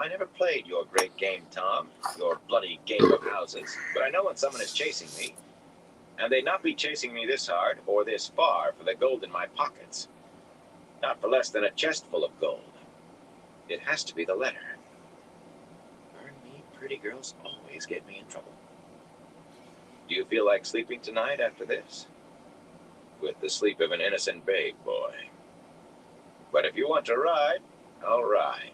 I never played your great game, Tom, your bloody game of houses, but I know when someone is chasing me, and they'd not be chasing me this hard or this far for the gold in my pockets. Not for less than a chest full of gold. It has to be the letter. Burn me, pretty girls always get me in trouble. Do you feel like sleeping tonight after this? With the sleep of an innocent babe, boy. But if you want to ride, I'll ride.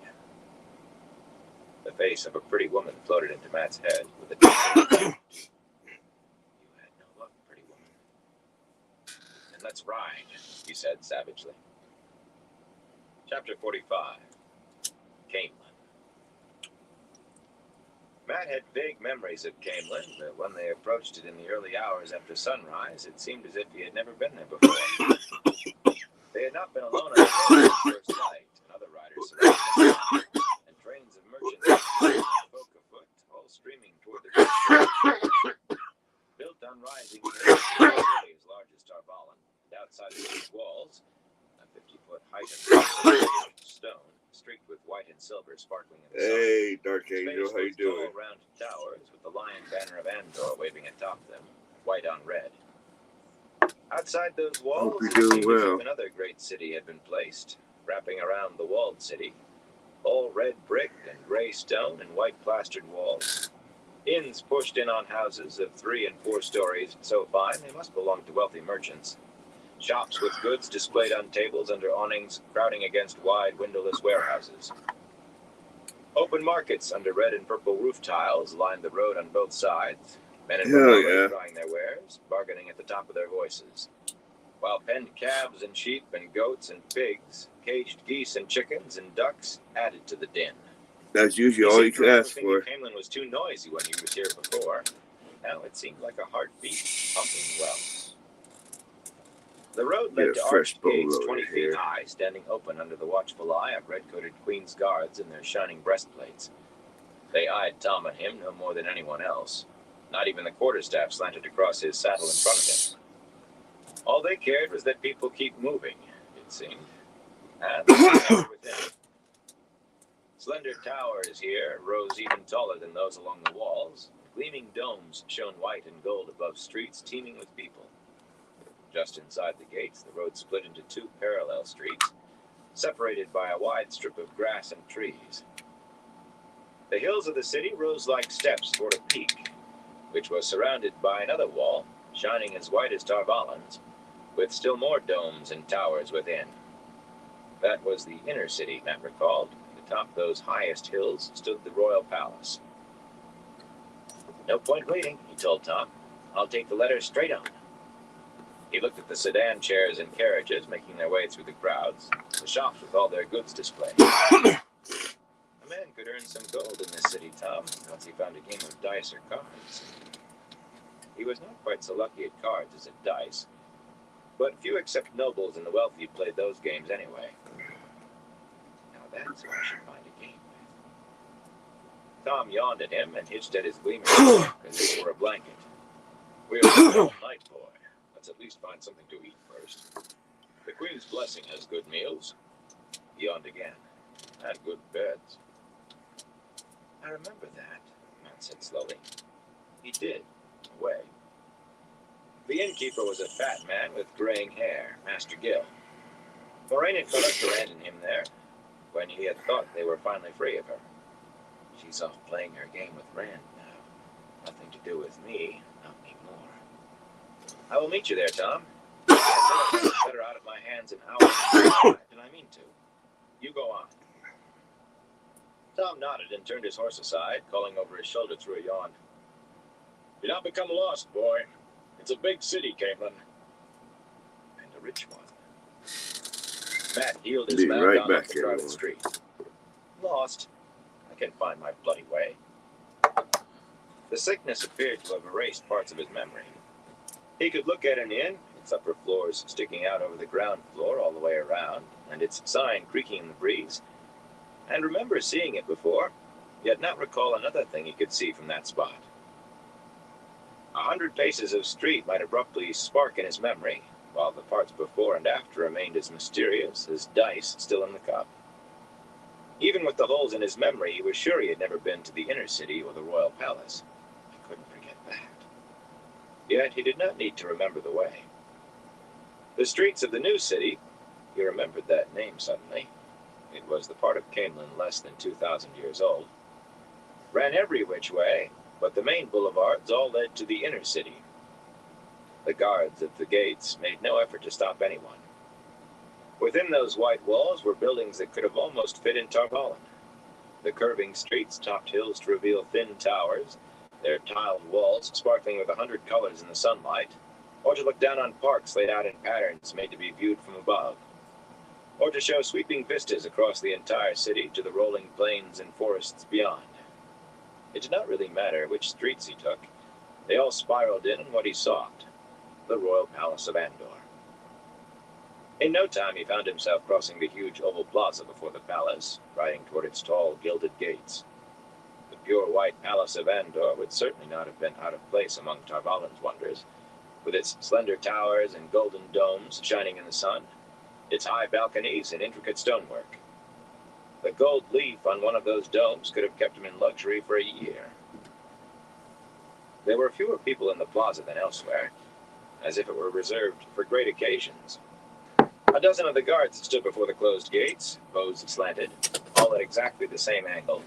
The face of a pretty woman floated into Matt's head with a You had no luck, pretty woman. Then let's ride, he said savagely. Chapter 45. Camelin. Matt had vague memories of Camelin, but when they approached it in the early hours after sunrise, it seemed as if he had never been there before. They had not been alone on the road at first light, and other riders surrounded them, and trains of merchants and folk afoot, all streaming toward the beach. Built on rising hills, as large as Tarvalin, and outside the city's walls, a 50-foot height of stone, streaked with white and silver sparkling in the sun. Hey, Dark Angel, how you doing? Tall, round towers with the lion banner of Andor waving atop them, white on red. Outside those walls, it seemed as if another great city had been placed, wrapping around the walled city, all red brick and gray stone and white plastered walls. Inns pushed in on houses of 3 and 4 stories, so fine they must belong to wealthy merchants. Shops with goods displayed on tables under awnings, crowding against wide windowless warehouses. Open markets under red and purple roof tiles lined the road on both sides. Men and women drying their wares, bargaining at the top of their voices. While penned calves and sheep and goats and pigs, caged geese and chickens and ducks added to the din. That's usually all you can ask for. Camelin was too noisy when he was here before. Now it seemed like a heartbeat, pumping well. The road led to arched gates 20 feet high, standing open under the watchful eye of red-coated Queen's guards in their shining breastplates. They eyed Tom and him no more than anyone else. Not even the quarterstaff slanted across his saddle in front of him. All they cared was that people keep moving, it seemed. And within. Slender towers here rose even taller than those along the walls. Gleaming domes shone white and gold above streets teeming with people. Just inside the gates, the road split into 2 parallel streets, separated by a wide strip of grass and trees. The hills of the city rose like steps toward a peak, which was surrounded by another wall, shining as white as Tarvalin's, with still more domes and towers within. That was the inner city, Matt recalled. Atop those highest hills stood the royal palace. No point waiting, he told Tom. I'll take the letter straight on. He looked at the sedan chairs and carriages making their way through the crowds, the shops with all their goods displayed. A man could earn some gold in this city, Tom, once he found a game of dice or cards. He was not quite so lucky at cards as at dice, but few except nobles and the wealthy played those games anyway. Now that's who I should find a game with. Tom yawned at him and hitched at his gleaming as if it were a blanket. We're all night, boy. Let's at least find something to eat first. The Queen's blessing has good meals. He yawned again. And good beds. I remember that, Matt said slowly. He did, in a way. The innkeeper was a fat man with graying hair, Master Gill. Moraine had felt up to Rand and him there, when he had thought they were finally free of her. She's off playing her game with Rand now. Nothing to do with me, not anymore. I will meet you there, Tom. I'll get her out of my hands in hours, and I mean to. You go on. Tom nodded and turned his horse aside, calling over his shoulder through a yawn. Do not become lost, boy. It's a big city, Camelin. And a rich one. Matt heeled his mount down up the crowded street. Lost? I can find my bloody way. The sickness appeared to have erased parts of his memory. He could look at an inn, its upper floors sticking out over the ground floor all the way around, and its sign creaking in the breeze, and remember seeing it before, yet not recall another thing he could see from that spot. 100 paces of street might abruptly spark in his memory, while the parts before and after remained as mysterious as dice still in the cup. Even with the holes in his memory, he was sure he had never been to the inner city or the royal palace. I couldn't forget that. Yet he did not need to remember the way. The streets of the new city, he remembered that name suddenly. It was the part of Camelin less than 2,000 years old. Ran every which way, but the main boulevards all led to the inner city. The guards at the gates made no effort to stop anyone. Within those white walls were buildings that could have almost fit in Tarvalin. The curving streets topped hills to reveal thin towers, their tiled walls sparkling with 100 colors in the sunlight, or to look down on parks laid out in patterns made to be viewed from above, or to show sweeping vistas across the entire city to the rolling plains and forests beyond. It did not really matter which streets he took. They all spiraled in on what he sought, the royal palace of Andor. In no time he found himself crossing the huge oval plaza before the palace, riding toward its tall, gilded gates. The pure white palace of Andor would certainly not have been out of place among Tarvalin's wonders, with its slender towers and golden domes shining in the sun, its high balconies and intricate stonework. The gold leaf on one of those domes could have kept him in luxury for a year. There were fewer people in the plaza than elsewhere, as if it were reserved for great occasions. A dozen of the guards stood before the closed gates, bows slanted, all at exactly the same angle,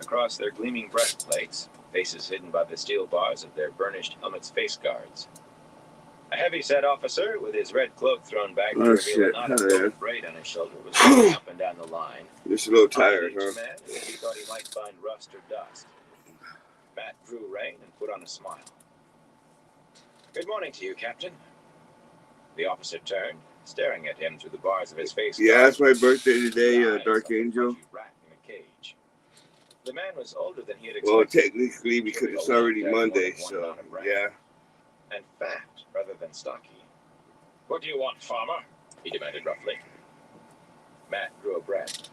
across their gleaming breastplates, faces hidden by the steel bars of their burnished helmets' face guards. A heavy-set officer, with his red cloak thrown back to reveal a knot of gold braid on his shoulder, was walking up and down the line. Just a little tired, huh? Man, he thought he might find rust or dust. Matt drew rein and put on a smile. "Good morning to you, Captain." The officer turned, staring at him through the bars of his face. Yeah, it's my birthday today, Dark Angel. The man was older than he had expected. Well, technically, because it's already Monday, so, yeah. And fat rather than stocky. "What do you want, farmer?" he demanded roughly. Matt drew a breath.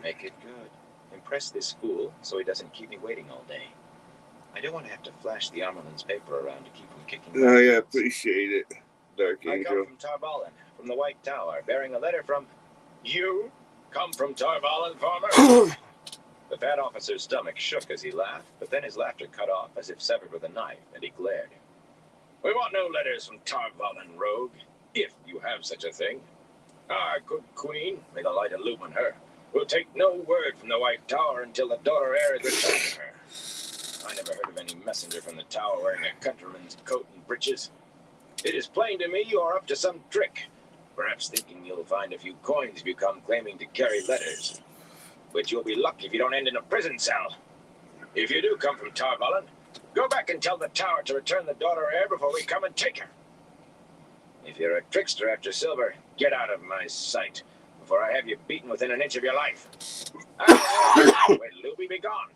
"Make it good. Impress this fool so he doesn't keep me waiting all day. I don't want to have to flash the Armerlin's paper around to keep him kicking." Oh, yeah, appreciate it, Dark "I Angel. come from Tarvalin, from the White Tower, bearing a letter from..." "You come from Tarvalin, farmer?" The fat officer's stomach shook as he laughed, but then his laughter cut off as if severed with a knife, and he glared. "We want no letters from Tarvalin, rogue, if you have such a thing. Our good queen, may the light illumine her, will take no word from the White Tower until the daughter heir is returned to her. I never heard of any messenger from the tower wearing a countryman's coat and breeches. It is plain to me you are up to some trick, perhaps thinking you'll find a few coins if you come claiming to carry letters. But you'll be lucky if you don't end in a prison cell. If you do come from Tarvalin, go back and tell the tower to return the daughter heir before we come and take her. If you're a trickster after silver, get out of my sight before I have you beaten within an inch of your life. Wait, Luby, be gone."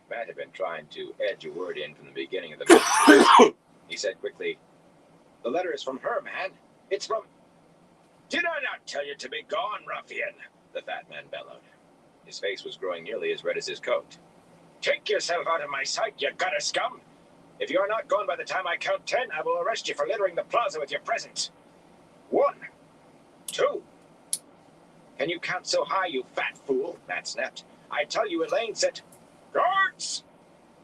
Matt had been trying to edge a word in from the beginning of the message. He said quickly, "The letter is from her, man. It's from..." "Did I not tell you to be gone, ruffian?" the fat man bellowed. His face was growing nearly as red as his coat. "Take yourself out of my sight, you gutter scum! If you are not gone by the time I count 10, I will arrest you for littering the plaza with your presence. 1, 2. Can you count so high, you fat fool?" Matt snapped. "I tell you, Elaine said..." "Guards!"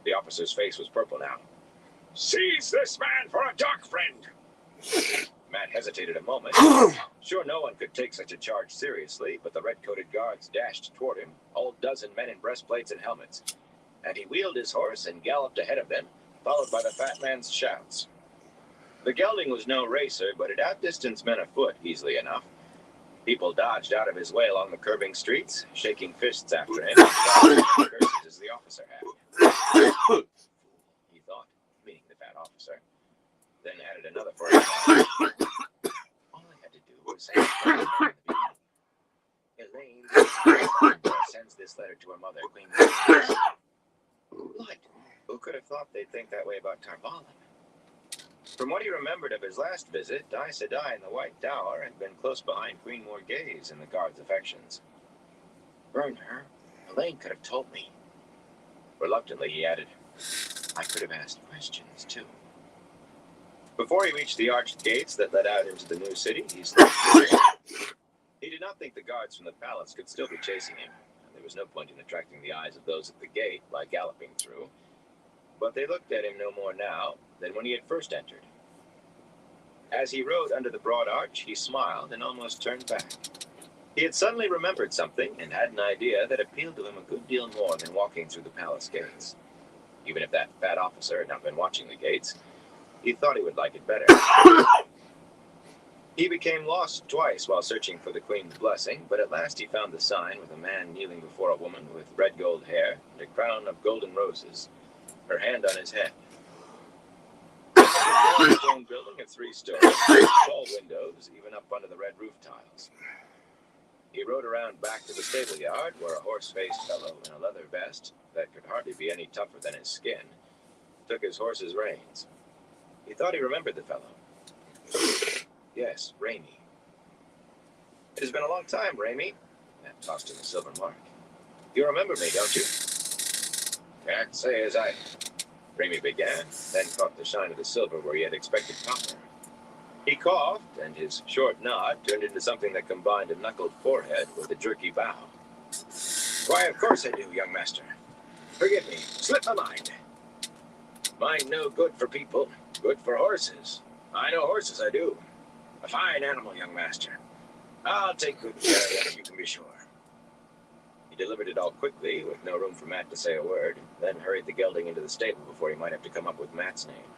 The officer's face was purple now. "Seize this man for a dark friend!" Matt hesitated a moment. Sure, no one could take such a charge seriously, but the red-coated guards dashed toward him, all dozen men in breastplates and helmets. And he wheeled his horse and galloped ahead of them, followed by the fat man's shouts. The gelding was no racer, but it outdistanced men afoot easily enough. People dodged out of his way along the curving streets, shaking fists after him, curses as the officer had. He thought, meaning the fat officer, then added another for himself. All I had to do was say Elaine sends this letter to her mother, Queen Mary. Blood. Who could have thought they'd think that way about Tarvalin? From what he remembered of his last visit, Aes Sedai and the White Tower had been close behind Queen Morgaze in the guard's affections. Burn her. Elaine could have told me. Reluctantly, he added, "I could have asked questions, too." Before he reached the arched gates that led out into the new city, he stopped. He did did not think the guards from the palace could still be chasing him. There was no point in attracting the eyes of those at the gate by galloping through. But they looked at him no more now than when he had first entered. As he rode under the broad arch, he smiled and almost turned back. He had suddenly remembered something and had an idea that appealed to him a good deal more than walking through the palace gates. Even if that fat officer had not been watching the gates, he thought he would like it better. He became lost twice while searching for the Queen's blessing, but at last he found the sign with a man kneeling before a woman with red gold hair and a crown of golden roses, her hand on his head. It was a stone building of 3 stories, tall windows, even up under the red roof tiles. He rode around back to the stable yard, where a horse-faced fellow in a leather vest that could hardly be any tougher than his skin took his horse's reins. He thought he remembered the fellow. Yes, Raimi. It has been a long time, Raimi. Matt tossed him a silver mark. You remember me, don't you? Can't say as I... Raimi began, then caught the shine of the silver where he had expected copper. He coughed, and his short nod turned into something that combined a knuckled forehead with a jerky bow. Why, of course I do, young master. Forgive me, slipped my mind. Mind no good for people, good for horses. I know horses, I do. A fine animal, young master. I'll take good care of it, you can be sure. He delivered it all quickly, with no room for Matt to say a word, then hurried the gelding into the stable before he might have to come up with Matt's name.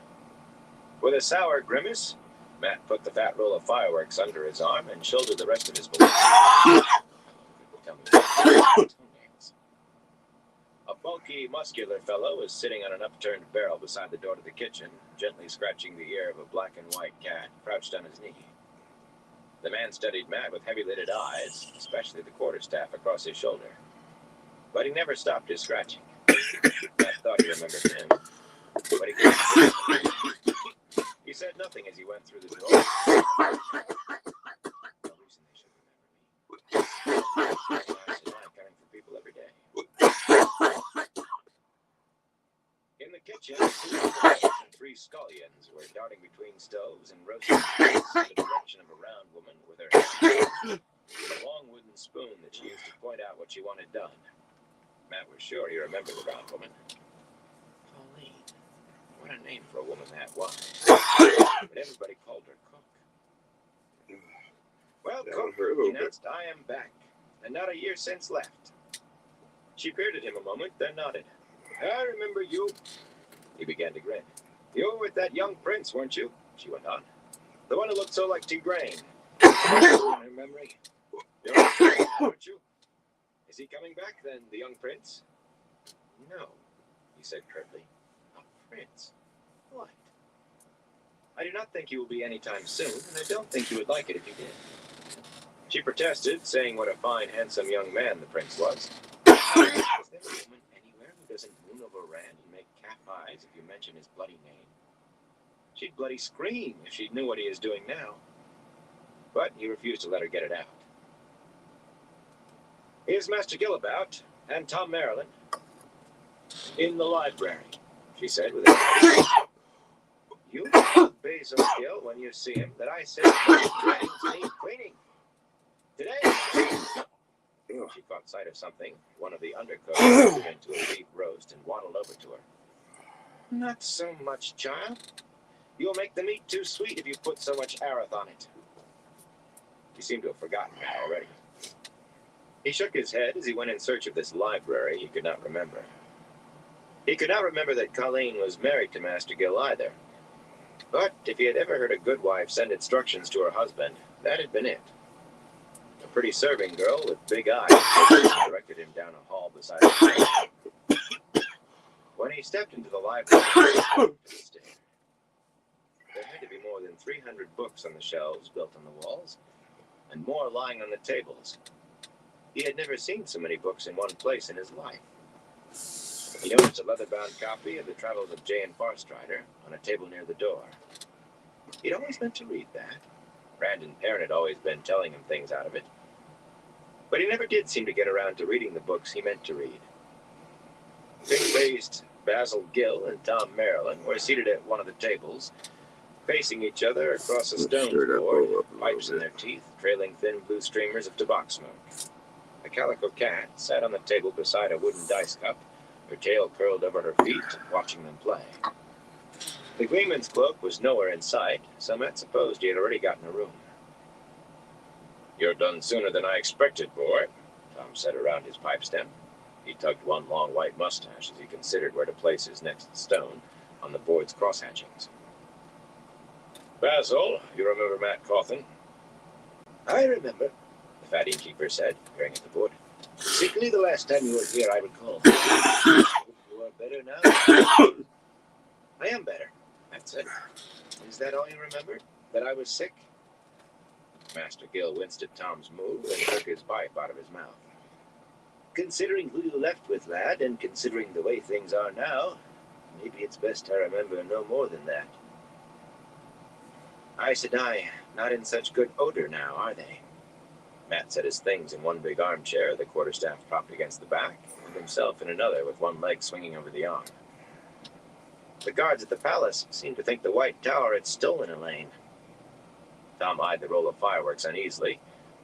With a sour grimace, Matt put the fat roll of fireworks under his arm and shouldered the rest of his belongings. A bulky, muscular fellow was sitting on an upturned barrel beside the door to the kitchen, gently scratching the ear of a black and white cat crouched on his knee. The man studied Matt with heavy-lidded eyes, especially the quarterstaff across his shoulder. But he never stopped his scratching. Matt thought he remembered him, but he couldn't. He said nothing as he went through the door. No reason they should remember me. I'm caring for people every day. In the kitchen, 3 scullions were darting between stoves and roasting meats in the direction of a round woman with her hand with a long wooden spoon that she used to point out what she wanted done. Matt was sure he remembered the round woman. Pauline. What a name for a woman that was. But everybody called her Cook. Well, Cook, he announced, I am back, and not a year since left. She peered at him a moment, then nodded. I remember you. He began to grin. You were with that young prince, weren't you? She went on. The one who looked so like Tigraine. My memory. You're right, weren't you? Is he coming back, then, the young prince? No, he said curtly. A prince? What? I do not think he will be any time soon, and I don't think you would like it if he did. She protested, saying what a fine, handsome young man the prince was. Is there a woman anywhere who doesn't moon over Rand and make calf eyes if you mention his bloody name? She'd bloody scream if she knew what he is doing now. But he refused to let her get it out. Here's Master Gill about, and Tom Marilyn. In the library, she said with a You tell Basil Gill when you see him that I said drains need cleaning. Today, she caught sight of something. One of the undercoats turned into a beef roast and waddled over to her. Not so much, child. You'll make the meat too sweet if you put so much arrath on it. He seemed to have forgotten that already. He shook his head as he went in search of this library he could not remember. He could not remember that Colleen was married to Master Gill either. But if he had ever heard a good wife send instructions to her husband, that had been it. A pretty serving girl with big eyes directed him down a hall beside the bed. When he stepped into the library, there had to be more than 300 books on the shelves built on the walls, and more lying on the tables. He had never seen so many books in one place in his life. He noticed a leather-bound copy of the Travels of Jay and Farstrider on a table near the door. He'd always meant to read that. Brandon Perrin had always been telling him things out of it. But he never did seem to get around to reading the books he meant to read. Pink-faced Basil Gill and Tom Marilyn were seated at one of the tables, facing each other across a stone floor, pipes in their teeth, trailing thin blue streamers of tobacco smoke. A calico cat sat on the table beside a wooden dice cup, her tail curled over her feet, watching them play. The Gleeman's cloak was nowhere in sight, so Matt supposed he had already gotten a room. "You're done sooner than I expected, boy," Tom said around his pipe stem. He tugged one long white mustache as he considered where to place his next stone on the board's crosshatchings. "Basil, you remember Matt Cawthon?" "I remember," the fat innkeeper said, peering at the board. "Particularly the last time you were here, I recall. You are better now?" "I am better," Matt said. "Is that all you remember? That I was sick?" Master Gill winced at Tom's move and took his pipe out of his mouth. "Considering who you left with, lad, and considering the way things are now, maybe it's best I remember no more than that." "Aes Sedai, not in such good odor now, are they?" Matt set his things in one big armchair, the quarterstaff propped against the back, and himself in another with one leg swinging over the arm. "The guards at the palace seemed to think the White Tower had stolen Elaine." Tom eyed the roll of fireworks uneasily,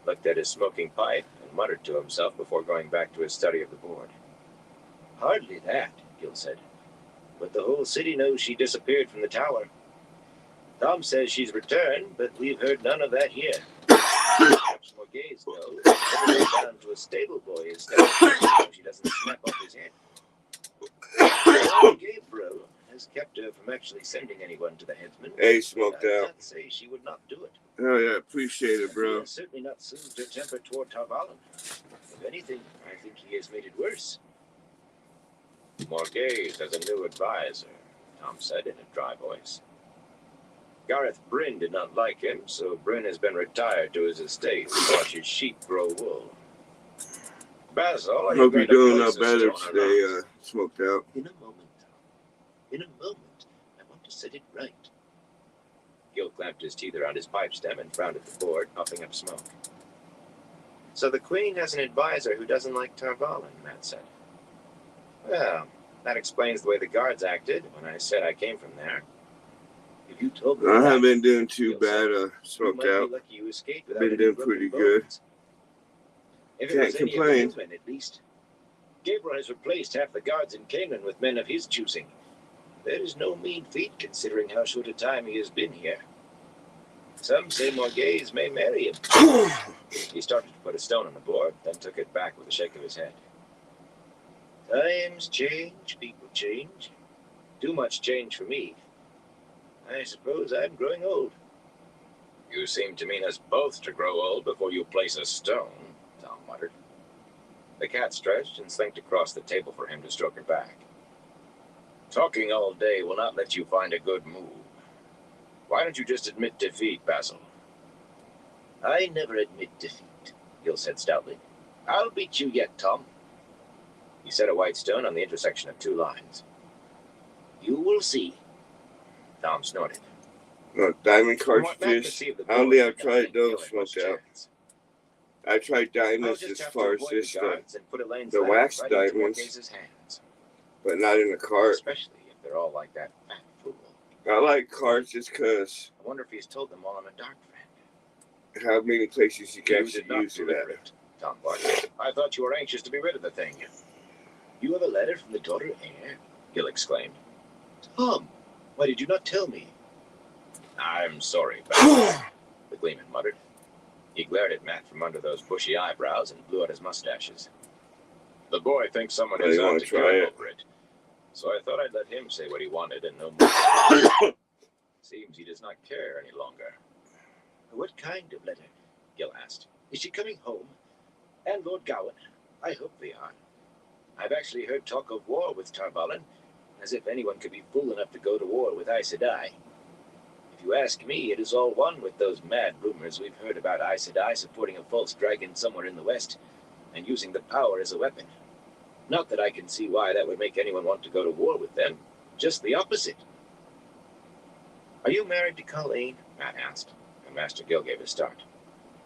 looked at his smoking pipe, and muttered to himself before going back to his study of the board. "Hardly that," Gill said. "But the whole city knows she disappeared from the tower. Tom says she's returned, but we've heard none of that here. Perhaps Morgaze knows, but we'll go down to a stable boy instead so she doesn't snap off his head. Gabriel has kept her from actually sending anyone to the headsman. Hey, smoked out. I'd say she would not do it. Oh yeah, appreciate it, bro. He has certainly not soothed her temper toward Tarvalin. If anything, I think he has made it worse." "Morgaze has a new advisor," Tom said in a dry voice. "Gareth Bryn did not like him, so Bryn has been retired to his estate to watch his sheep grow wool. Basil, I hope you're doing better today, smoked out. In a moment, Tom. In a moment. I want to set it right." Gill clamped his teeth around his pipe stem and frowned at the board, puffing up smoke. "So the Queen has an advisor who doesn't like Tarvalin," Matt said. "Well, that explains the way the guards acted when I said I came from there. If you told me I that, haven't been doing too Gill bad, said, smoked you might out. be lucky you escaped without Been any doing broken pretty good. bones. If it Can't was any complain. of the men, at least. Gabriel has replaced half the guards in Canaan with men of his choosing. That is no mean feat, considering how short a time he has been here. Some say Morgaze may marry him." He started to put a stone on the board, then took it back with a shake of his head. "Times change, people change. Too much change for me. I suppose I'm growing old." "You seem to mean us both to grow old before you place a stone," Tom muttered. The cat stretched and slinked across the table for him to stroke her back. "Talking all day will not let you find a good move. Why don't you just admit defeat, Basil?" "I never admit defeat," Gill said stoutly. "I'll beat you yet, Tom." He set a white stone on the intersection of two lines. "You will see." Tom snorted. Diamond cartridges. I don't think I've tried those, smoked out. I tried diamonds as far as this, the wax diamonds, but not in the cart. Especially if they're all like that fat fool. I like carts just because I wonder if he's told them while I'm a dark friend. How many places you can You actually did not use it deliver at. it, Tom barked. "I thought you were anxious to be rid of the thing." "You have a letter from the daughter heir?" Gill exclaimed. "Tom, why did you not tell me?" "I'm sorry, Basil," the Gleeman muttered. He glared at Matt from under those bushy eyebrows and blew out his mustaches. "The boy thinks someone is out to kill him over it, so I thought I'd let him say what he wanted and no more." "Seems he does not care any longer." "What kind of letter?" Gill asked. "Is she coming home? And Lord Gawain? I hope they are. I've actually heard talk of war with Tarvalin, as if anyone could be fool enough to go to war with Aes Sedai. If you ask me, it is all one with those mad rumors we've heard about Aes Sedai supporting a false dragon somewhere in the west, and using the power as a weapon. Not that I can see why that would make anyone want to go to war with them, just the opposite." "Are you married to Colleen?" Matt asked, and Master Gill gave a start.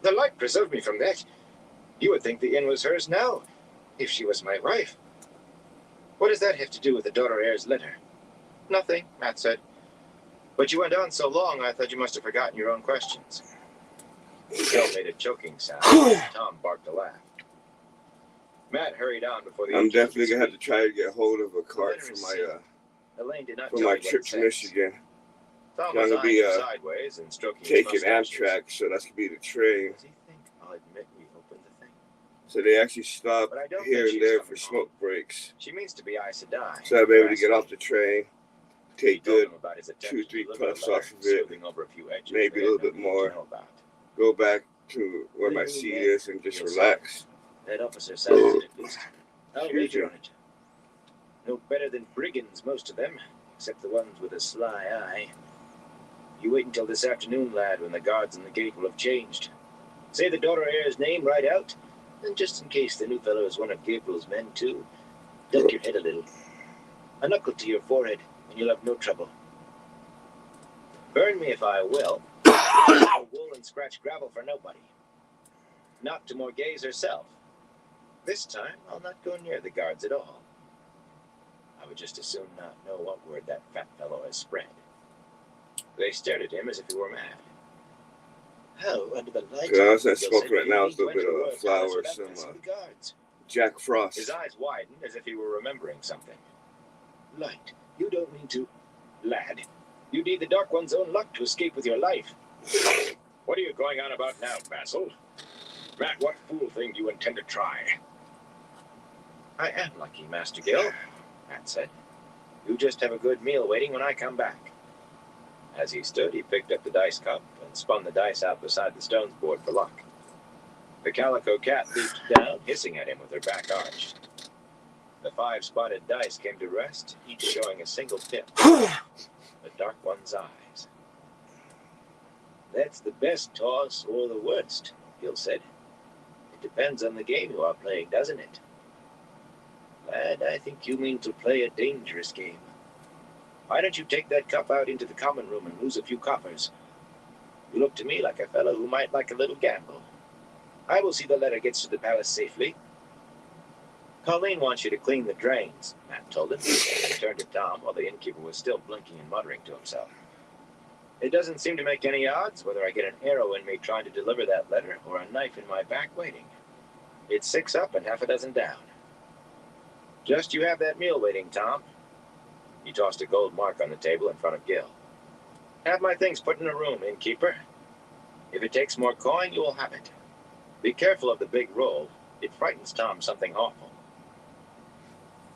"The light preserve me from that. You would think the inn was hers now, if she was my wife." "What does that have to do with the daughter heir's letter?" "Nothing," Matt said. But you went on so long, I thought you must have forgotten your own questions. Gil made a choking sound. Tom barked a laugh. Matt hurried on before the. I'm definitely gonna have to try to get hold of a cart for my trip to Michigan. I'm gonna be sideways and stroking taking Amtrak, so that's gonna be the train. Does he think I'll admit we opened the thing? So they actually stop here and there for smoke breaks. She means to be Isadai. So I'll be able to get off the train, take good 2-3 puffs off of it, maybe a little bit more, go back to where my seat is and just relax. That officer says it at least. I'll wager on it. No better than brigands, most of them, except the ones with a sly eye. You wait until this afternoon, lad, when the guards in the gate will have changed. Say the daughter heir's name right out, and just in case the new fellow is one of Gabriel's men, too, duck your head a little. A knuckle to your forehead, and you'll have no trouble. Burn me if I will. I'll wool and scratch gravel for nobody. Not to Morgaze herself. This time, I'll not go near the guards at all. I would just as soon not know what word that fat fellow has spread. They stared at him as if he were mad. How, under the light... I was smoking right now, a little bit of flour, some Jack Frost. His eyes widened as if he were remembering something. Light, you don't mean to... Lad, you need the Dark One's own luck to escape with your life. What are you going on about now, Basil? Matt, what fool thing do you intend to try? I am lucky, Master Gil, Matt said. You just have a good meal waiting when I come back. As he stood, he picked up the dice cup and spun the dice out beside the stones board for luck. The calico cat leaped down, hissing at him with her back arched. The 5 spotted dice came to rest, each showing a single tip. The Dark One's eyes. That's the best toss or the worst, Gil said. It depends on the game you are playing, doesn't it? Lad, I think you mean to play a dangerous game. Why don't you take that cup out into the common room and lose a few coppers? You look to me like a fellow who might like a little gamble. I will see the letter gets to the palace safely. Colleen wants you to clean the drains, Matt told him. He turned to Tom while the innkeeper was still blinking and muttering to himself. It doesn't seem to make any odds whether I get an arrow in me trying to deliver that letter or a knife in my back waiting. It's 6 up and half a dozen down. Just you have that meal waiting, Tom. He tossed a gold mark on the table in front of Gil. Have my things put in a room, innkeeper. If it takes more coin, you will have it. Be careful of the big roll. It frightens Tom something awful.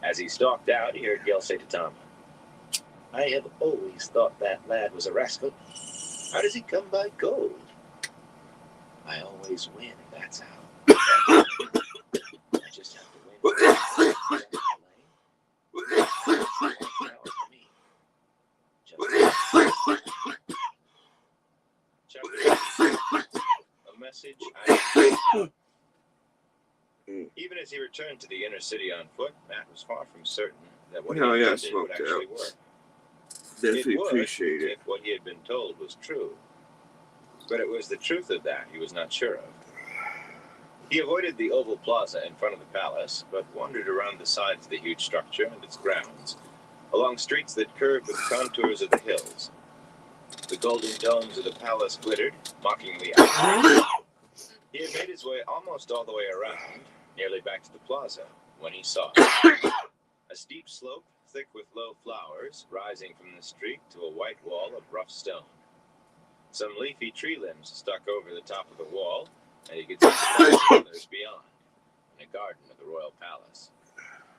As he stalked out, he heard Gil say to Tom, I have always thought that lad was a rascal. How does he come by gold? I always win, that's how. I just have to win. A message Even as he returned to the inner city on foot, Matt was far from certain that what he did would actually work. Definitely appreciate it. If what he had been told was true. But it was the truth of that he was not sure of. He avoided the oval plaza in front of the palace, but wandered around the sides of the huge structure and its grounds, along streets that curved with contours of the hills. The golden domes of the palace glittered, mockingly out. He had made his way almost all the way around, nearly back to the plaza, when he saw a steep slope, thick with low flowers, rising from the street to a white wall of rough stone. Some leafy tree limbs stuck over the top of the wall, and he could see the others beyond, in a garden of the royal palace.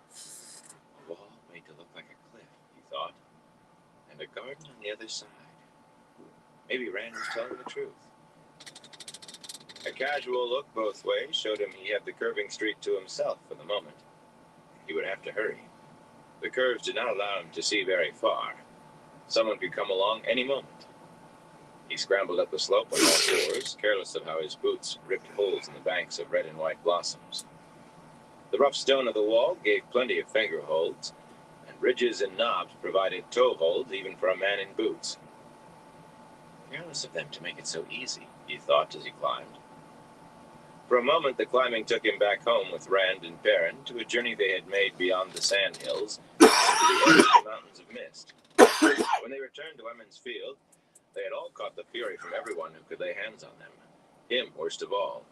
A wall made to look like a cliff, he thought, and a garden on the other side. Maybe Rand was telling the truth. A casual look both ways showed him he had the curving street to himself for the moment. He would have to hurry. The curves did not allow him to see very far. Someone could come along any moment. He scrambled up the slope on all fours, careless of how his boots ripped holes in the banks of red and white blossoms. The rough stone of the wall gave plenty of finger holds, and ridges and knobs provided toe holds even for a man in boots. Careless of them to make it so easy, he thought as he climbed. For a moment, the climbing took him back home with Rand and Perrin to a journey they had made beyond the sand hills to the edge of the mountains of mist. When they returned to Emmons Field, they had all caught the fury from everyone who could lay hands on them. Him worst of all.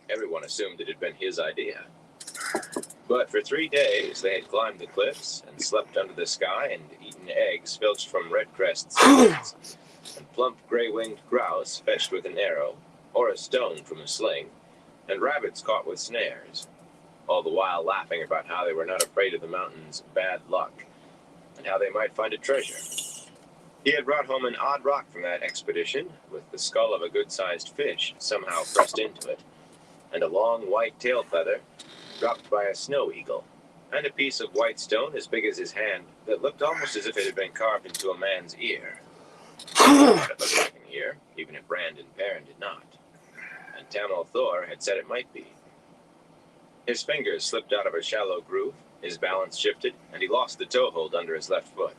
Everyone assumed it had been his idea. But for 3 days, they had climbed the cliffs and slept under the sky and eaten eggs filched from redcrest seals, and plump gray-winged grouse fetched with an arrow, or a stone from a sling, and rabbits caught with snares, all the while laughing about how they were not afraid of the mountain's bad luck, and how they might find a treasure. He had brought home an odd rock from that expedition, with the skull of a good-sized fish somehow pressed into it, and a long white tail feather dropped by a snow eagle, and a piece of white stone as big as his hand that looked almost as if it had been carved into a man's ear. It looked like an ear, even if Rand and Perrin did not, and Tamil Thor had said it might be. His fingers slipped out of a shallow groove, his balance shifted, and he lost the toehold under his left foot.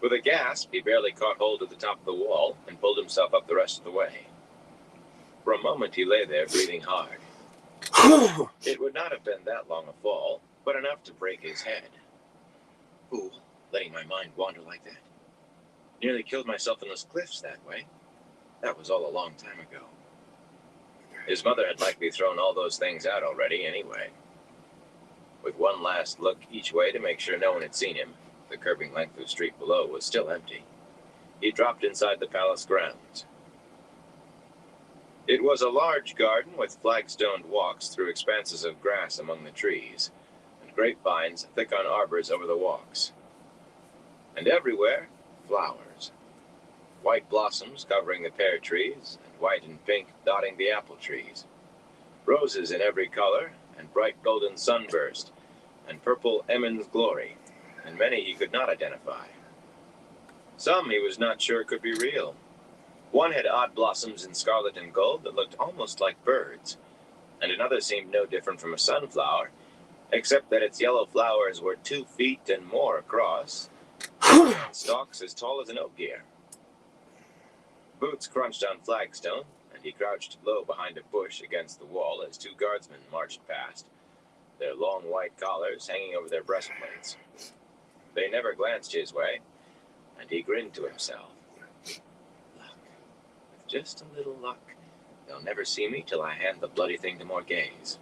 With a gasp, he barely caught hold of the top of the wall and pulled himself up the rest of the way. For a moment he lay there, breathing hard. It would not have been that long a fall, but enough to break his head. Fool, letting my mind wander like that. Nearly killed myself in those cliffs that way. That was all a long time ago. His mother had likely thrown all those things out already anyway. With one last look each way to make sure no one had seen him, the curving length of street below was still empty. He dropped inside the palace grounds. It was a large garden with flagstoned walks through expanses of grass among the trees, and grapevines thick on arbors over the walks. And everywhere, flowers. White blossoms covering the pear trees, and white and pink dotting the apple trees. Roses in every color, and bright golden sunburst, and purple Emmons glory, and many he could not identify. Some he was not sure could be real. One had odd blossoms in scarlet and gold that looked almost like birds, and another seemed no different from a sunflower, except that its yellow flowers were 2 feet and more across, and stalks as tall as an oak ear. Boots crunched on flagstone, and he crouched low behind a bush against the wall as 2 guardsmen marched past, their long white collars hanging over their breastplates. They never glanced his way, and he grinned to himself. Luck. With just a little luck, they'll never see me till I hand the bloody thing to Morghese.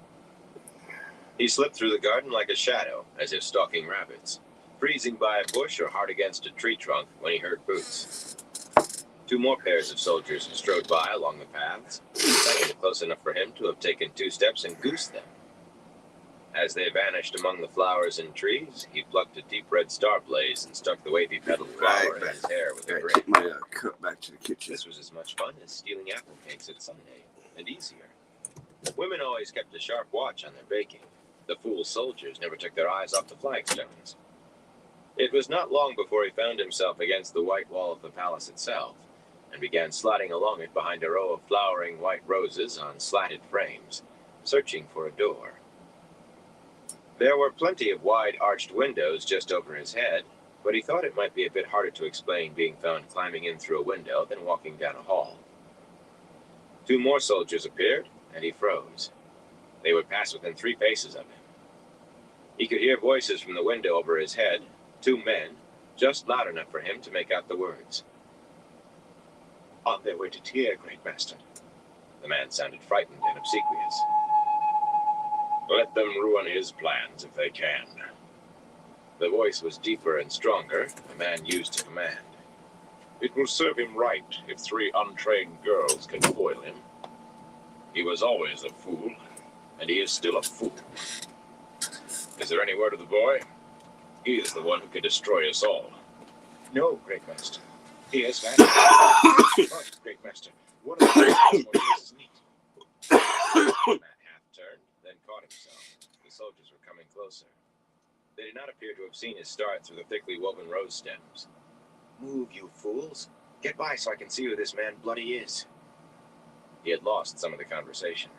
He slipped through the garden like a shadow, as if stalking rabbits, freezing by a bush or hard against a tree trunk when he heard Boots. 2 more pairs of soldiers strode by along the paths, standing close enough for him to have taken 2 steps and goosed them. As they vanished among the flowers and trees, he plucked a deep red star blaze and stuck the wavy petaled flower in his hair with a grin. Cut back to the kitchen. This was as much fun as stealing apple cakes at Sunday, and easier. Women always kept a sharp watch on their baking. The fool soldiers never took their eyes off the flagstones. It was not long before he found himself against the white wall of the palace itself, and began sliding along it behind a row of flowering white roses on slatted frames, searching for a door. There were plenty of wide arched windows just over his head, but he thought it might be a bit harder to explain being found climbing in through a window than walking down a hall. 2 more soldiers appeared, and he froze. They would pass within 3 paces of him. He could hear voices from the window over his head, 2 men, just loud enough for him to make out the words. On their way to Tyr, Great Master. The man sounded frightened and obsequious. Let them ruin his plans if they can. The voice was deeper and stronger, the man used to command. It will serve him right if 3 untrained girls can foil him. He was always a fool, and he is still a fool. Is there any word of the boy? He is the one who can destroy us all. No, Great Master. He has vanished. But, Great Master, what are the Morghese's need? The man half-turned, then caught himself. The soldiers were coming closer. They did not appear to have seen his start through the thickly woven rose stems. Move, you fools. Get by so I can see who this man bloody is. He had lost some of the conversation.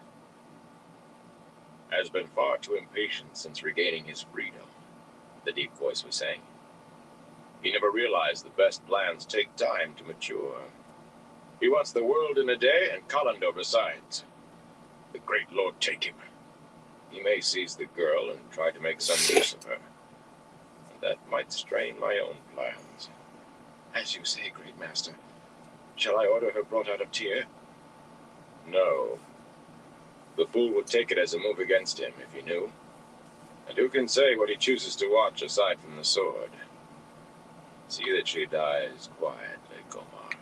Has been far too impatient since regaining his freedom, the deep voice was saying. He never realized the best plans take time to mature. He wants the world in a day and Kalendor besides. The great Lord take him. He may seize the girl and try to make some use of her. And that might strain my own plans. As you say, great master. Shall I order her brought out of Tyr? No. The fool would take it as a move against him if he knew. And who can say what he chooses to watch aside from the sword? See that she dies quietly, Komar.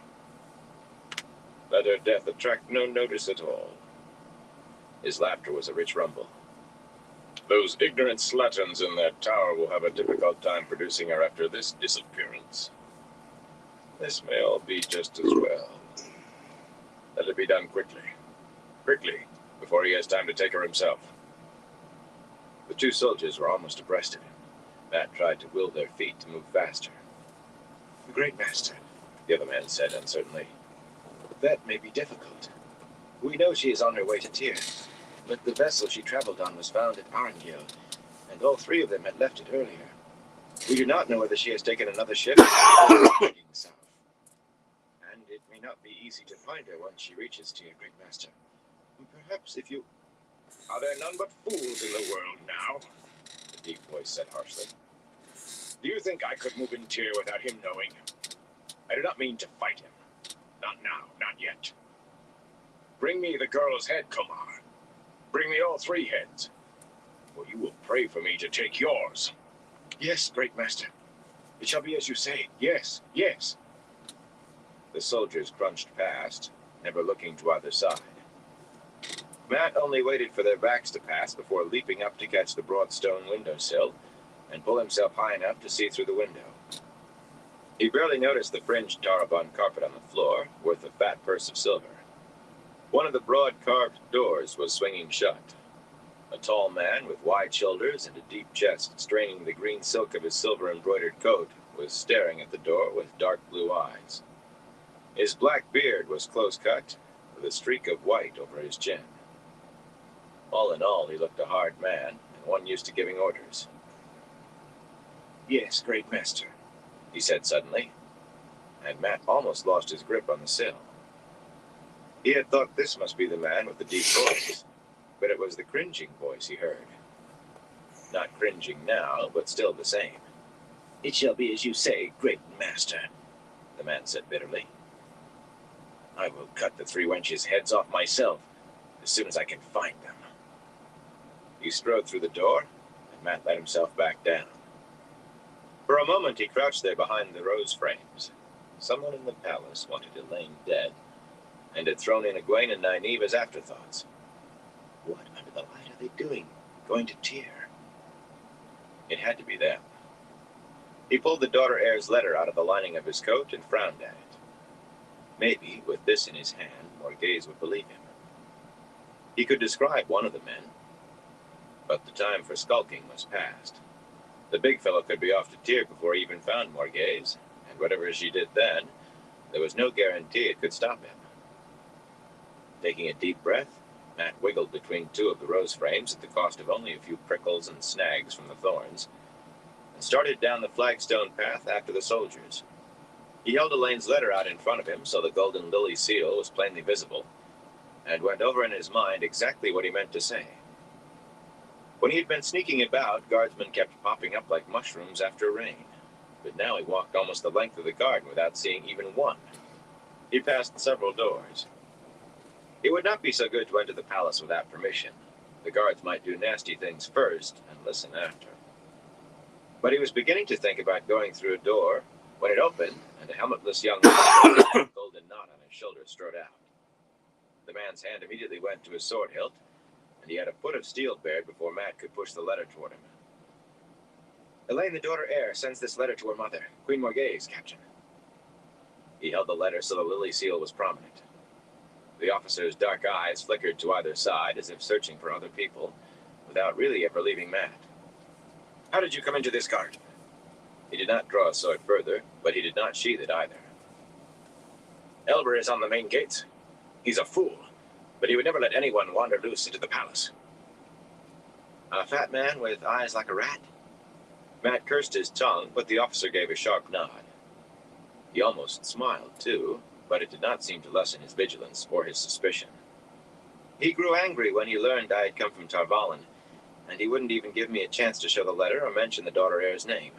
Let her death attract no notice at all. His laughter was a rich rumble. Those ignorant slatterns in that tower will have a difficult time producing her after this disappearance. This may all be just as well. Let it be done quickly. Quickly, before he has time to take her himself. The two soldiers were almost abreast of him. Matt tried to will their feet to move faster. Great master, the other man said uncertainly. That may be difficult. We know she is on her way to Tyr, but the vessel she traveled on was found at Arngil, and all three of them had left it earlier. We do not know whether she has taken another ship or heading south. And it may not be easy to find her once she reaches Tyr, great master. Perhaps if you... Are there none but fools in the world now? The deep voice said harshly. Do you think I could move in Tyr without him knowing? I do not mean to fight him. Not now, not yet. Bring me the girl's head, Komar. Bring me all three heads, or you will pray for me to take yours. Yes, great master. It shall be as you say. Yes, yes. The soldiers crunched past, never looking to either side. Matt only waited for their backs to pass before leaping up to catch the broad stone windowsill and pull himself high enough to see through the window. He barely noticed the fringed tarabon carpet on the floor, worth a fat purse of silver. One of the broad carved doors was swinging shut. A tall man with wide shoulders and a deep chest, straining the green silk of his silver-embroidered coat, was staring at the door with dark blue eyes. His black beard was close-cut, with a streak of white over his chin. All in all, he looked a hard man, and one used to giving orders. Yes, great master, he said suddenly, and Matt almost lost his grip on the sill. He had thought this must be the man with the deep voice, but it was the cringing voice he heard. Not cringing now, but still the same. It shall be as you say, great master, the man said bitterly. I will cut the three wenches' heads off myself as soon as I can find them. He strode through the door, and Matt let himself back down. For a moment he crouched there behind the rose frames. Someone in the palace wanted Elaine dead, and had thrown in Egwene and Nynaeve as afterthoughts. What under the light are they doing, going to Tyr? It had to be them. He pulled the daughter heir's letter out of the lining of his coat and frowned at it. Maybe, with this in his hand, Morghese would believe him. He could describe one of the men, but the time for skulking was past. The big fellow could be off to Tyr before he even found Morghese, and whatever she did then, there was no guarantee it could stop him. Taking a deep breath, Matt wiggled between two of the rose frames at the cost of only a few prickles and snags from the thorns, and started down the flagstone path after the soldiers. He held Elaine's letter out in front of him so the golden lily seal was plainly visible, and went over in his mind exactly what he meant to say. When he had been sneaking about, guardsmen kept popping up like mushrooms after rain, but now he walked almost the length of the garden without seeing even one. He passed several doors. It would not be so good to enter the palace without permission. The guards might do nasty things first and listen after. But he was beginning to think about going through a door when it opened and a helmetless young man with a golden knot on his shoulder strode out. The man's hand immediately went to his sword hilt, and he had a foot of steel bared before Matt could push the letter toward him. Elaine, the daughter heir, sends this letter to her mother, Queen Morghese, Captain. He held the letter so the lily seal was prominent. The officer's dark eyes flickered to either side as if searching for other people, without really ever leaving Matt. How did you come into this garden? He did not draw his sword further, but he did not sheath it either. Elber is on the main gates. He's a fool, but he would never let anyone wander loose into the palace. A fat man with eyes like a rat? Matt cursed his tongue, but the officer gave a sharp nod. He almost smiled, too, but it did not seem to lessen his vigilance or his suspicion. He grew angry when he learned I had come from Tarvalin, and he wouldn't even give me a chance to show the letter or mention the daughter heir's name.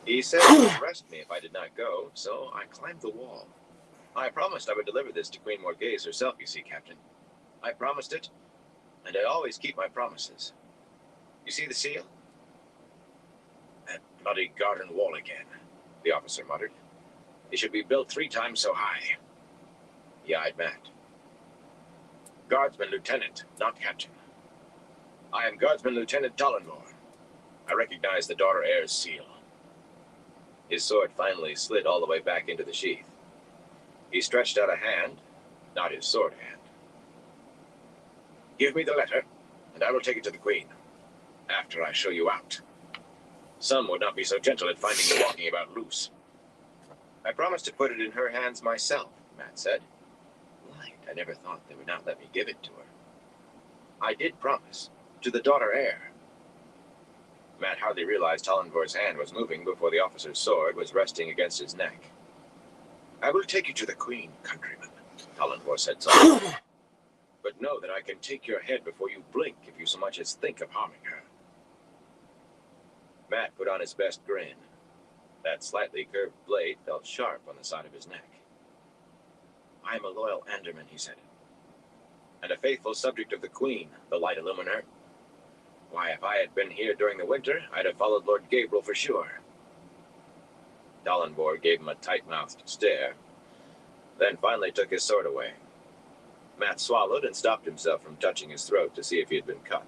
He said he would arrest me if I did not go, so I climbed the wall. I promised I would deliver this to Queen Morghese herself, you see, Captain. I promised it, and I always keep my promises. You see the seal? That bloody garden wall again, the officer muttered. It should be built 3 times so high. He eyed Matt. Guardsman Lieutenant, not Captain. I am Guardsman Lieutenant Talonmore. I recognize the daughter heir's seal. His sword finally slid all the way back into the sheath. He stretched out a hand, not his sword hand. Give me the letter, and I will take it to the Queen, after I show you out. Some would not be so gentle at finding you walking about loose. I promised to put it in her hands myself, Matt said. Light, I never thought they would not let me give it to her. I did promise, to the daughter heir. Matt hardly realized Talonvor's hand was moving before the officer's sword was resting against his neck. I will take you to the Queen, countryman, Talonvor said softly. But know that I can take your head before you blink if you so much as think of harming her. Matt put on his best grin. That slightly curved blade felt sharp on the side of his neck. I am a loyal Anderman, he said, and a faithful subject of the Queen, the Light Illuminer. Why, if I had been here during the winter, I'd have followed Lord Gabriel for sure. Talonvor gave him a tight-mouthed stare, then finally took his sword away. Matt swallowed and stopped himself from touching his throat to see if he had been cut.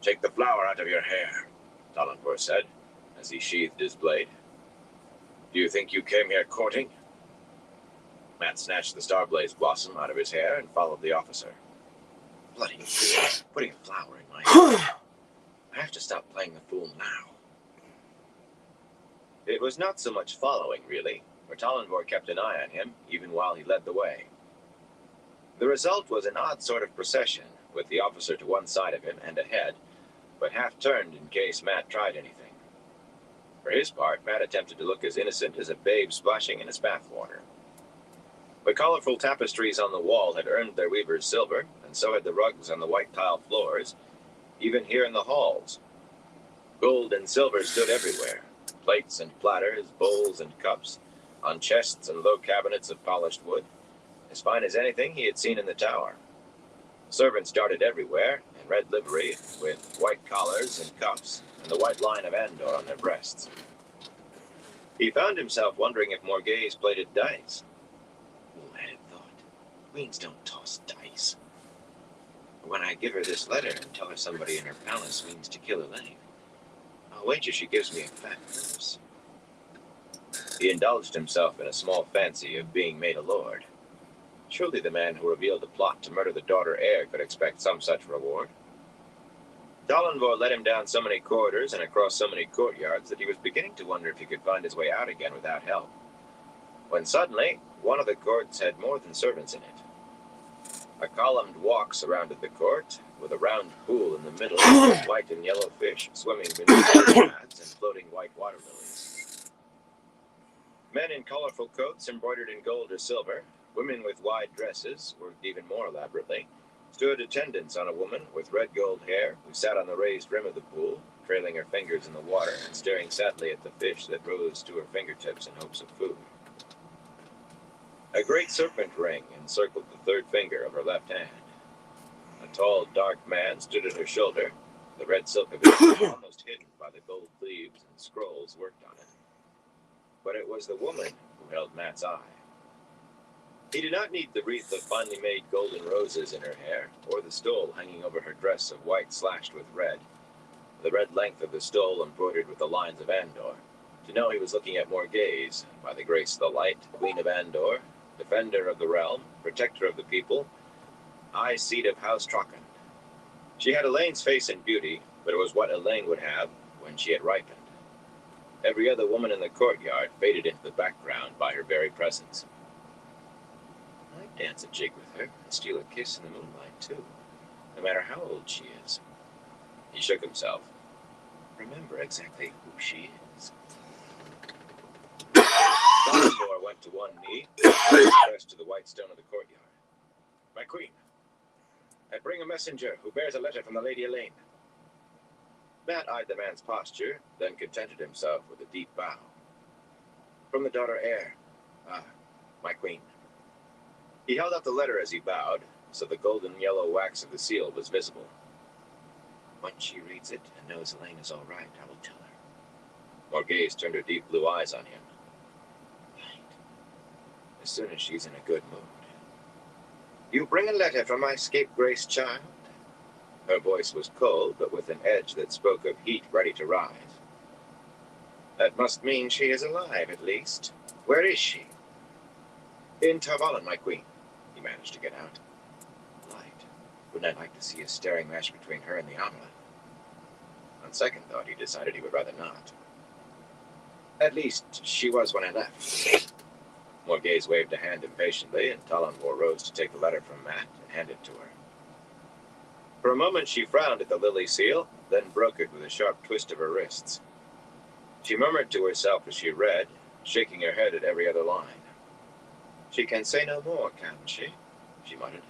Take the flower out of your hair, Talonvor said, as he sheathed his blade. Do you think you came here courting? Matt snatched the Starblaze blossom out of his hair and followed the officer. Bloody fool, putting a flower in my hair. I have to stop playing the fool now. It was not so much following, really, for Talonvor kept an eye on him, even while he led the way. The result was an odd sort of procession, with the officer to one side of him and ahead, but half-turned in case Matt tried anything. For his part, Matt attempted to look as innocent as a babe splashing in his bathwater. The colorful tapestries on the wall had earned their weaver's silver, and so had the rugs on the white tile floors, even here in the halls. Gold and silver stood everywhere, plates and platters, bowls and cups, on chests and low cabinets of polished wood, as fine as anything he had seen in the tower. Servants darted everywhere, in red livery, with white collars and cuffs, and the white line of Andor on their breasts. He found himself wondering if Morghese played at dice. Bull-headed thought. Queens don't toss dice. When I give her this letter and tell her somebody in her palace means to kill Elaine, I'll wager she gives me a fat purse. He indulged himself in a small fancy of being made a lord. Surely the man who revealed the plot to murder the daughter heir could expect some such reward. Talonvor led him down so many corridors and across so many courtyards that he was beginning to wonder if he could find his way out again without help. When suddenly, one of the courts had more than servants in it. A columned walk surrounded the court, with a round pool in the middle with white and yellow fish swimming beneath pads and floating white water lilies. Men in colorful coats embroidered in gold or silver, women with wide dresses, worked even more elaborately, stood attendants on a woman with red gold hair who sat on the raised rim of the pool, trailing her fingers in the water and staring sadly at the fish that rose to her fingertips in hopes of food. A great serpent ring encircled the third finger of her left hand. A tall, dark man stood at her shoulder, the red silk of his hair almost hidden by the gold leaves and scrolls worked on it. But it was the woman who held Matt's eye. He did not need the wreath of finely made golden roses in her hair, or the stole hanging over her dress of white slashed with red, the red length of the stole embroidered with the lines of Andor, to know he was looking at Morghese, by the grace of the light, Queen of Andor, defender of the realm, protector of the people, high seat of House Trakan. She had Elaine's face and beauty, but it was what Elaine would have when she had ripened. Every other woman in the courtyard faded into the background by her very presence. I'd dance a jig with her and steal a kiss in the moonlight, too, no matter how old she is. He shook himself. Remember exactly who she is. Talonvor went to one knee, pressed to the white stone of the courtyard. My queen, I bring a messenger who bears a letter from the Lady Elaine. Matt eyed the man's posture, then contented himself with a deep bow. From the daughter heir. My queen. He held out the letter as he bowed, so the golden yellow wax of the seal was visible. Once she reads it and knows Elaine is all right, I will tell her. Morghese turned her deep blue eyes on him. Right. As soon as she's in a good mood. You bring a letter from my scapegrace child? Her voice was cold, but with an edge that spoke of heat ready to rise. That must mean she is alive, at least. Where is she? In Tarvalon, my queen. He managed to get out. Light. Wouldn't I like to see a staring match between her and the omelet? On second thought, he decided he would rather not. At least, she was when I left. Morghese waved a hand impatiently, and Talonvor rose to take the letter from Matt and hand it to her. For a moment, she frowned at the lily seal, then broke it with a sharp twist of her wrists. She murmured to herself as she read, shaking her head at every other line. She can say no more, can she? She muttered.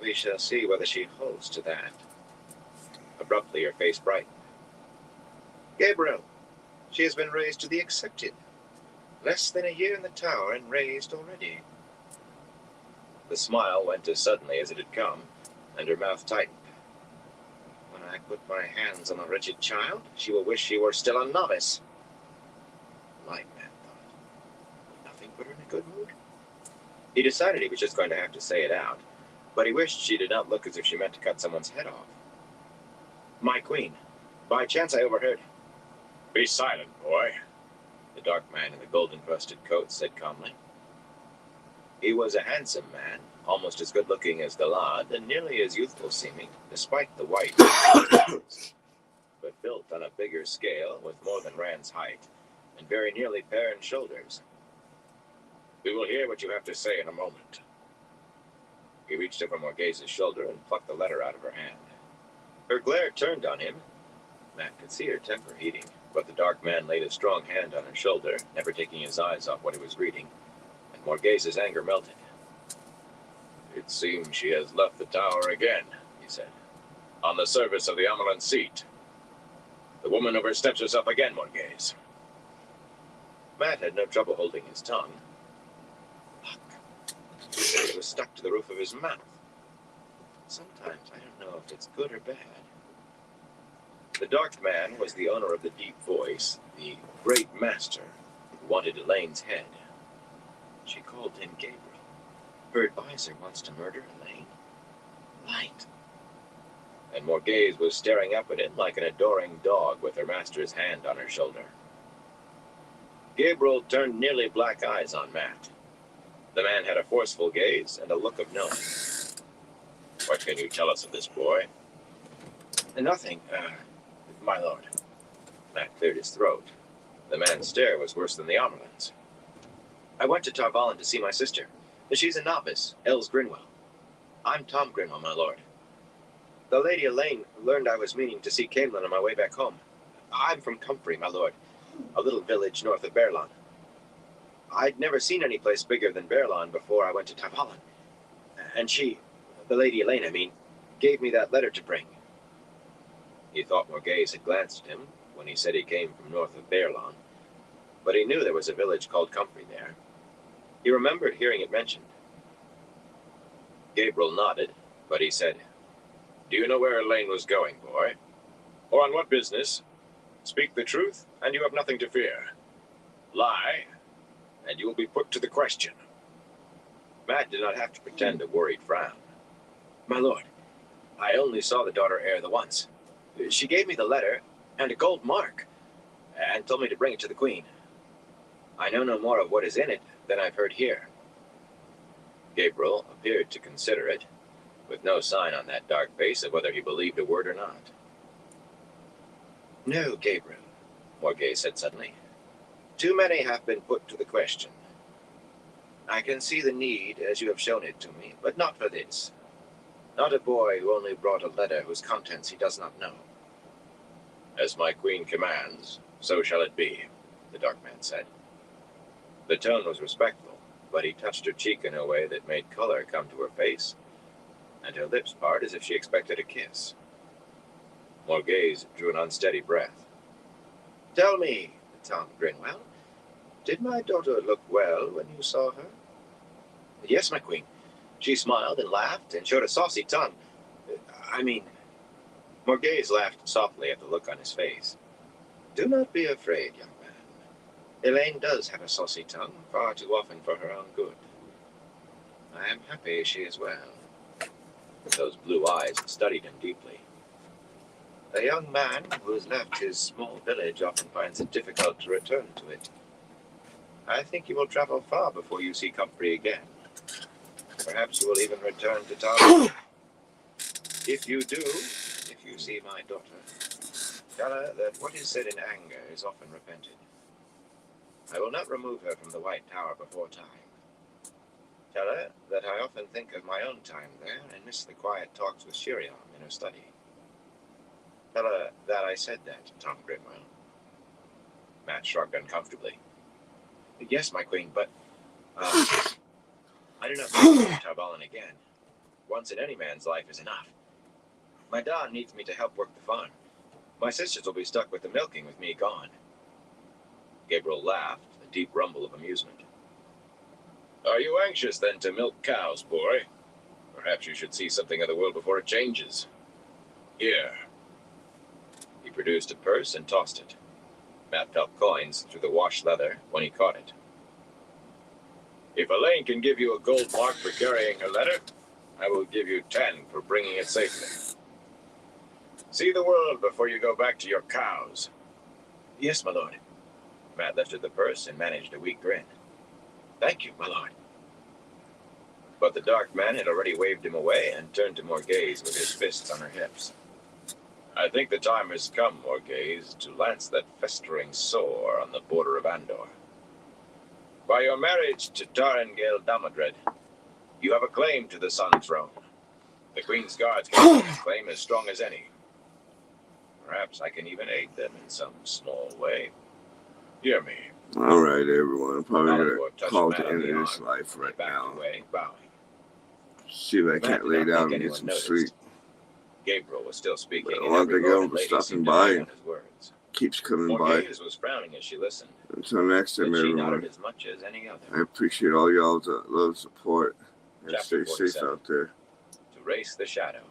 We shall see whether she holds to that. Abruptly, her face brightened. Gabriel, she has been raised to the accepted. Less than a year in the tower and raised already. The smile went as suddenly as it had come, and her mouth tightened. When I put my hands on the wretched child, she will wish she were still a novice. Light man thought. Nothing put her in a good mood. He decided he was just going to have to say it out, but he wished she did not look as if she meant to cut someone's head off. My queen, by chance I overheard. Be silent, boy, the dark man in the golden-crusted coat said calmly. He was a handsome man, almost as good-looking as the lad, and nearly as youthful-seeming, despite the white, but built on a bigger scale, with more than Rand's height, and very nearly Perrin's shoulders. We will hear what you have to say in a moment. He reached over Morghese's shoulder and plucked the letter out of her hand. Her glare turned on him. Matt could see her temper heating, but the dark man laid a strong hand on her shoulder, never taking his eyes off what he was reading, and Morghese's anger melted. It seems she has left the tower again, he said, on the service of the Amelan seat. The woman oversteps herself again, Morghese. Matt had no trouble holding his tongue. Fuck. It was stuck to the roof of his mouth. Sometimes I don't know if it's good or bad. The dark man was the owner of the deep voice, the great master who wanted Elaine's head. She called him Gabriel. Her advisor wants to murder Elaine. Light. And Morghese was staring up at him like an adoring dog with her master's hand on her shoulder. Gabriel turned nearly black eyes on Matt. The man had a forceful gaze and a look of knowing. What can you tell us of this boy? Nothing, my lord. Matt cleared his throat. The man's stare was worse than the Amerlin's. I went to Tarvalon to see my sister. She's a novice, Els Grinwell. I'm Tom Grinwell, my lord. The Lady Elaine learned I was meaning to see Camelin on my way back home. I'm from Comfrey, my lord, a little village north of Berlon. I'd never seen any place bigger than Berlon before I went to Tarvalon. And she, the Lady Elaine, I mean, gave me that letter to bring. He thought Morghese had glanced at him when he said he came from north of Berlon, but he knew there was a village called Comfrey there. He remembered hearing it mentioned. Gabriel nodded, but he said, Do you know where Elaine was going, boy? Or on what business? Speak the truth, and you have nothing to fear. Lie, and you will be put to the question. Matt did not have to pretend a worried frown. My lord, I only saw the daughter heir the once. She gave me the letter and a gold mark, and told me to bring it to the queen. I know no more of what is in it than I've heard here. Gabriel appeared to consider it, with no sign on that dark face of whether he believed a word or not. No, Gabriel, Morghese said suddenly. Too many have been put to the question. I can see the need as you have shown it to me, but not for this. Not a boy who only brought a letter whose contents he does not know. As my queen commands, so shall it be, the dark man said. The tone was respectful, but he touched her cheek in a way that made color come to her face, and her lips part as if she expected a kiss. Morghese drew an unsteady breath. Tell me, Tom Grinwell, did my daughter look well when you saw her? Yes, my queen. She smiled and laughed and showed a saucy tongue. Morghese laughed softly at the look on his face. Do not be afraid, young man. Elaine does have a saucy tongue, far too often for her own good. I am happy she is well. Those blue eyes studied him deeply. A young man who has left his small village often finds it difficult to return to it. I think you will travel far before you see Comfrey again. Perhaps you will even return to town. If you do, if you see my daughter, tell her that what is said in anger is often repented. I will not remove her from the White Tower before time. Tell her that I often think of my own time there and miss the quiet talks with Shiriam in her study. Tell her that I said that, Tom Grinwell. Matt shrugged uncomfortably. Yes, my queen, but I do not want to see Tarbalin again. Once in any man's life is enough. My Don needs me to help work the farm. My sisters will be stuck with the milking with me gone. Gabriel laughed, a deep rumble of amusement. Are you anxious, then, to milk cows, boy? Perhaps you should see something of the world before it changes. Here. He produced a purse and tossed it. Matt felt coins through the wash leather when he caught it. If Elaine can give you a gold mark for carrying her letter, I will give you 10 for bringing it safely. See the world before you go back to your cows. Yes, my lord. Matt lifted the purse and managed a weak grin. Thank you, my lord. But the dark man had already waved him away and turned to Morghese with his fists on her hips. I think the time has come, Morghese, to lance that festering sore on the border of Andor. By your marriage to Tarangale Damadred, you have a claim to the Sun Throne. The Queen's Guards can make a claim as strong as any. Perhaps I can even aid them in some small way. Hear me. All right, everyone. I'm probably going to call it the end of this life right now. See if I can't lay down and get some sleep. Gabriel was still speaking. I want to go for stopping by. Keeps coming by. Was frowning as she listened. Until next time, everyone. As much as any other. I appreciate all y'all's love, support, and stay safe out there. To race the shadow.